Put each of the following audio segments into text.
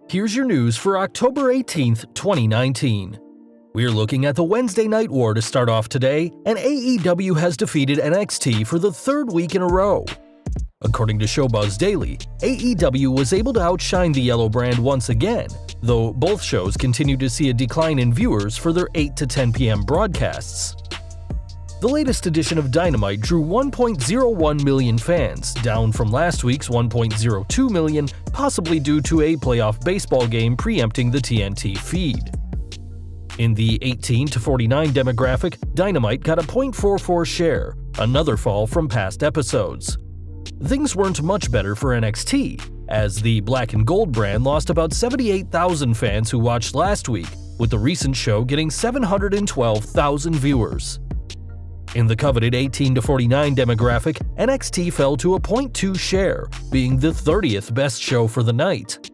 Here's your news for October 18th, 2019. We're looking at the Wednesday Night War to start off today, and AEW has defeated NXT for the third week in a row. According to Showbuzz Daily, AEW was able to outshine the Yellow Brand once again, though both shows continue to see a decline in viewers for their 8 to 10 p.m. broadcasts. The latest edition of Dynamite drew 1.01 million fans, down from last week's 1.02 million, possibly due to a playoff baseball game preempting the TNT feed. In the 18 to 49 demographic, Dynamite got a .44 share, another fall from past episodes. Things weren't much better for NXT, as the Black and Gold brand lost about 78,000 fans who watched last week, with the recent show getting 712,000 viewers. In the coveted 18 to 49 demographic, NXT fell to a .2 share, being the 30th best show for the night.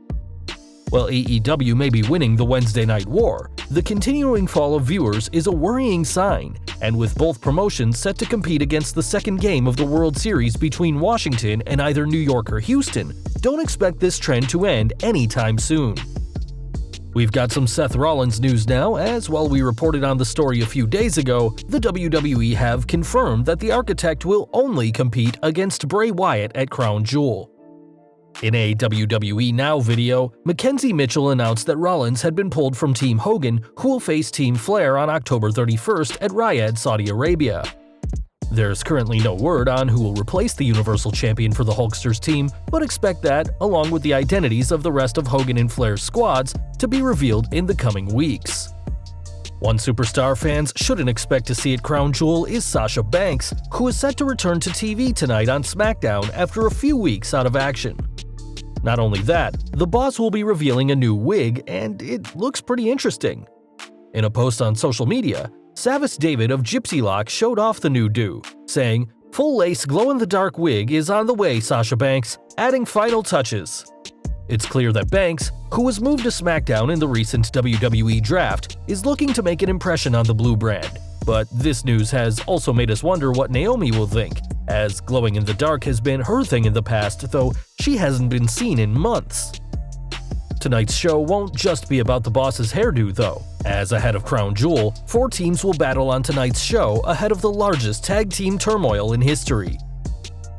While AEW may be winning the Wednesday Night War, the continuing fall of viewers is a worrying sign, and with both promotions set to compete against the second game of the World Series between Washington and either New York or Houston, don't expect this trend to end anytime soon. We've got some Seth Rollins news now, as while we reported on the story a few days ago, the WWE have confirmed that the Architect will only compete against Bray Wyatt at Crown Jewel. In a WWE Now video, Mackenzie Mitchell announced that Rollins had been pulled from Team Hogan, who will face Team Flair on October 31st at Riyadh, Saudi Arabia. There's currently no word on who will replace the Universal Champion for the Hulksters team, but expect that, along with the identities of the rest of Hogan and Flair's squads, to be revealed in the coming weeks. One superstar fans shouldn't expect to see at Crown Jewel is Sasha Banks, who is set to return to TV tonight on SmackDown after a few weeks out of action. Not only that, the boss will be revealing a new wig, and it looks pretty interesting. In a post on social media, Savis David of Gypsy Lock showed off the new do, saying, "Full-lace glow-in-the-dark wig is on the way, Sasha Banks, adding final touches." It's clear that Banks, who was moved to SmackDown in the recent WWE draft, is looking to make an impression on the blue brand. But this news has also made us wonder what Naomi will think, as glowing in the dark has been her thing in the past, though she hasn't been seen in months. Tonight's show won't just be about the boss's hairdo, though, as ahead of Crown Jewel, 4 teams will battle on tonight's show ahead of the largest tag team turmoil in history.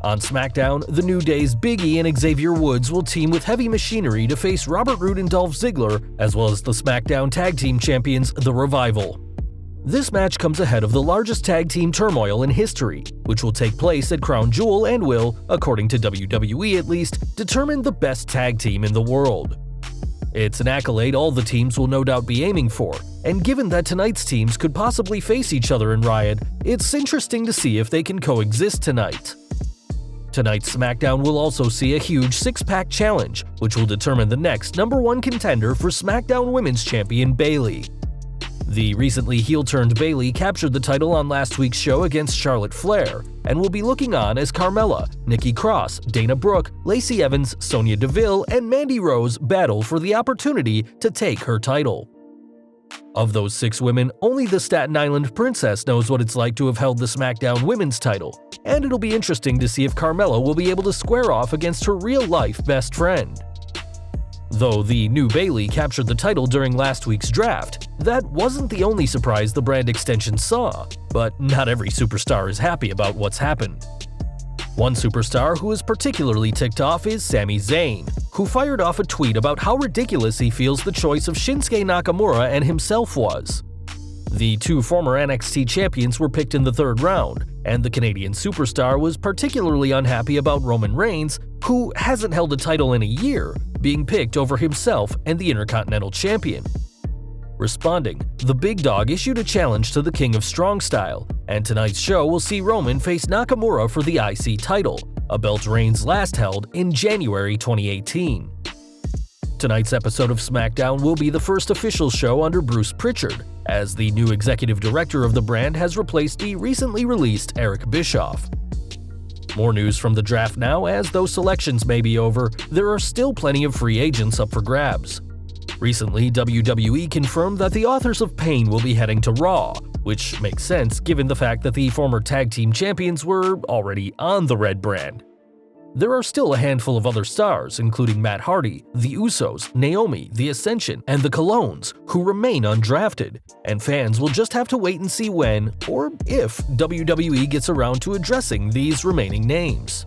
On SmackDown, the New Day's Big E and Xavier Woods will team with Heavy Machinery to face Robert Roode and Dolph Ziggler, as well as the SmackDown Tag Team Champions, The Revival. This match comes ahead of the largest tag team turmoil in history, which will take place at Crown Jewel and will, according to WWE at least, determine the best tag team in the world. It's an accolade all the teams will no doubt be aiming for, and given that tonight's teams could possibly face each other in Riyadh, it's interesting to see if they can coexist tonight. Tonight's SmackDown will also see a huge 6-pack challenge, which will determine the next #1 contender for SmackDown Women's Champion Bayley. The recently heel-turned Bayley captured the title on last week's show against Charlotte Flair, and will be looking on as Carmella, Nikki Cross, Dana Brooke, Lacey Evans, Sonya Deville, and Mandy Rose battle for the opportunity to take her title. Of those 6 women, only the Staten Island Princess knows what it's like to have held the SmackDown Women's title, and it'll be interesting to see if Carmella will be able to square off against her real-life best friend. Though the new Bayley captured the title during last week's draft, that wasn't the only surprise the brand extension saw, but not every superstar is happy about what's happened. One superstar who is particularly ticked off is Sami Zayn, who fired off a tweet about how ridiculous he feels the choice of Shinsuke Nakamura and himself was. The 2 former NXT champions were picked in the 3rd round, and the Canadian superstar was particularly unhappy about Roman Reigns, who hasn't held a title in a year, being picked over himself and the Intercontinental Champion. Responding, the Big Dog issued a challenge to the King of Strong Style, and tonight's show will see Roman face Nakamura for the IC title, a belt Reigns last held in January 2018. Tonight's episode of SmackDown will be the first official show under Bruce Pritchard, as the new executive director of the brand has replaced the recently released Eric Bischoff. More news from the draft now, as though selections may be over, there are still plenty of free agents up for grabs. Recently, WWE confirmed that the authors of Pain will be heading to Raw, which makes sense given the fact that the former tag team champions were already on the Red brand. there are still a handful of other stars, including Matt Hardy, the Usos, Naomi, the Ascension, and the Colognes, who remain undrafted, and fans will just have to wait and see when, or if, WWE gets around to addressing these remaining names.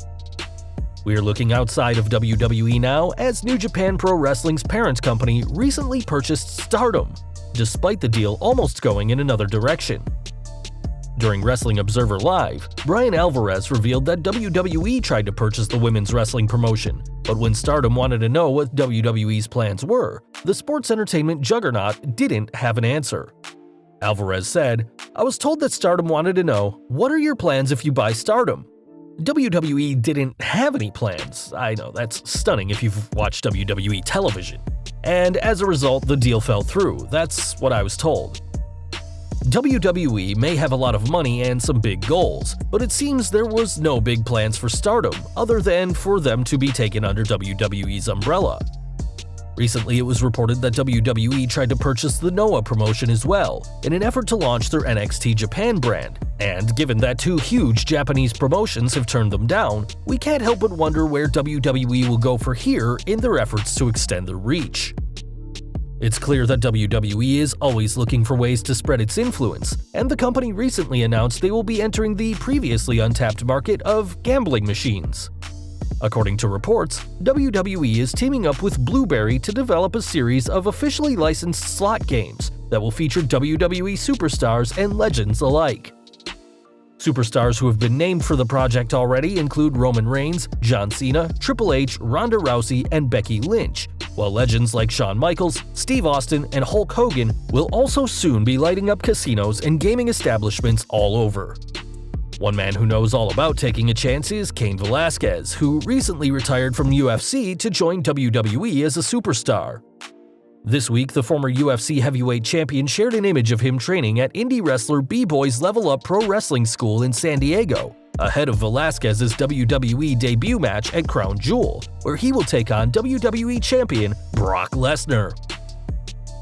We are looking outside of WWE now, as New Japan Pro Wrestling's parent company recently purchased Stardom, despite the deal almost going in another direction. During Wrestling Observer Live, Bryan Alvarez revealed that WWE tried to purchase the women's wrestling promotion, but when Stardom wanted to know what WWE's plans were, the sports entertainment juggernaut didn't have an answer. Alvarez said, "I was told that Stardom wanted to know, what are your plans if you buy Stardom? WWE didn't have any plans. I know, that's stunning if you've watched WWE television. And as a result, the deal fell through. That's what I was told." WWE may have a lot of money and some big goals, but it seems there was no big plans for Stardom other than for them to be taken under WWE's umbrella. Recently, it was reported that WWE tried to purchase the Noah promotion as well, in an effort to launch their NXT Japan brand, and given that two huge Japanese promotions have turned them down, we can't help but wonder where WWE will go for here in their efforts to extend their reach. It's clear that WWE is always looking for ways to spread its influence, and the company recently announced they will be entering the previously untapped market of gambling machines. According to reports, WWE is teaming up with Blueberry to develop a series of officially licensed slot games that will feature WWE superstars and legends alike. Superstars who have been named for the project already include Roman Reigns, John Cena, Triple H, Ronda Rousey, and Becky Lynch, while legends like Shawn Michaels, Steve Austin, and Hulk Hogan will also soon be lighting up casinos and gaming establishments all over. One man who knows all about taking a chance is Cain Velasquez, who recently retired from UFC to join WWE as a superstar. This week, the former UFC heavyweight champion shared an image of him training at indie wrestler B-Boy's Level Up Pro Wrestling School in San Diego, ahead of Velasquez's WWE debut match at Crown Jewel, where he will take on WWE champion Brock Lesnar.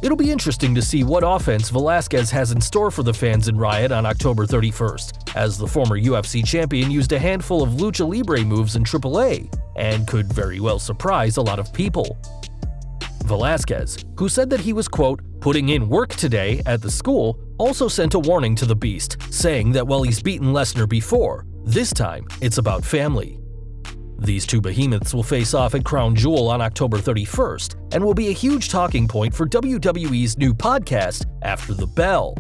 It'll be interesting to see what offense Velasquez has in store for the fans in Riot on October 31st, as the former UFC champion used a handful of lucha libre moves in AAA, and could very well surprise a lot of people. Velasquez, who said that he was, quote, putting in work today at the school, also sent a warning to the Beast, saying that while he's beaten Lesnar before, this time it's about family. These two behemoths will face off at Crown Jewel on October 31st, and will be a huge talking point for WWE's new podcast, After the Bell.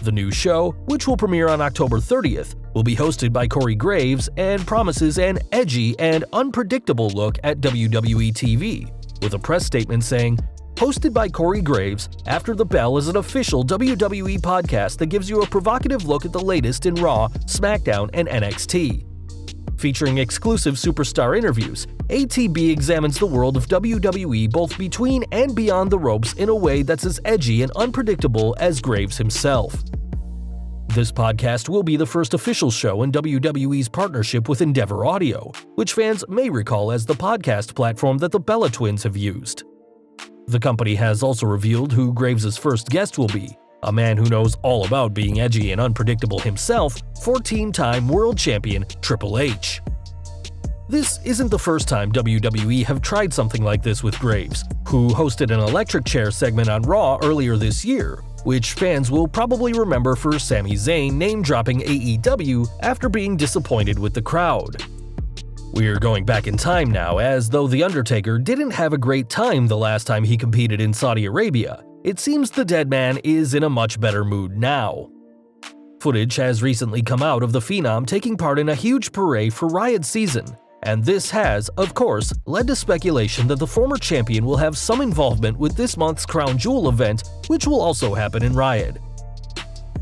The new show, which will premiere on October 30th, will be hosted by Corey Graves and promises an edgy and unpredictable look at WWE TV, with a press statement saying, "Hosted by Corey Graves, After the Bell is an official WWE podcast that gives you a provocative look at the latest in Raw, SmackDown, and NXT. Featuring exclusive superstar interviews, ATB examines the world of WWE both between and beyond the ropes in a way that's as edgy and unpredictable as Graves himself." This podcast will be the first official show in WWE's partnership with Endeavor Audio, which fans may recall as the podcast platform that the Bella Twins have used. The company has also revealed who Graves' first guest will be, a man who knows all about being edgy and unpredictable himself, 14-time world champion Triple H. This isn't the first time WWE have tried something like this with Graves, who hosted an electric chair segment on Raw earlier this year, which fans will probably remember for Sami Zayn name-dropping AEW after being disappointed with the crowd. We're going back in time now, as though The Undertaker didn't have a great time the last time he competed in Saudi Arabia. It seems the dead man is in a much better mood now. Footage has recently come out of the Phenom taking part in a huge parade for Riot season, and this has, of course, led to speculation that the former champion will have some involvement with this month's Crown Jewel event, which will also happen in Riot.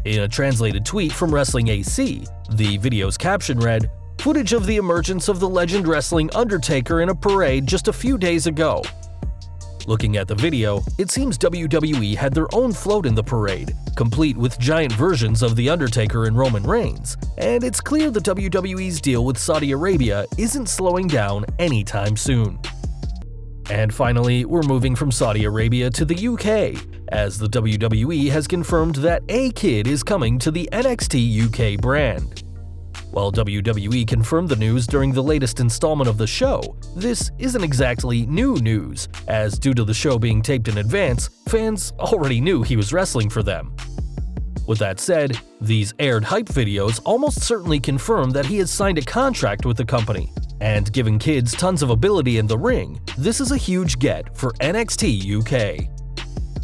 In a translated tweet from Wrestling AC, the video's caption read, "Footage of the emergence of the Legend Wrestling Undertaker in a parade just a few days ago." Looking at the video, it seems WWE had their own float in the parade, complete with giant versions of The Undertaker and Roman Reigns, and it's clear that WWE's deal with Saudi Arabia isn't slowing down anytime soon. And finally, we're moving from Saudi Arabia to the UK, as the WWE has confirmed that A-Kid is coming to the NXT UK brand. While WWE confirmed the news during the latest installment of the show, this isn't exactly new news, as due to the show being taped in advance, fans already knew he was wrestling for them. With that said, these aired hype videos almost certainly confirm that he has signed a contract with the company, and giving kids tons of ability in the ring, this is a huge get for NXT UK.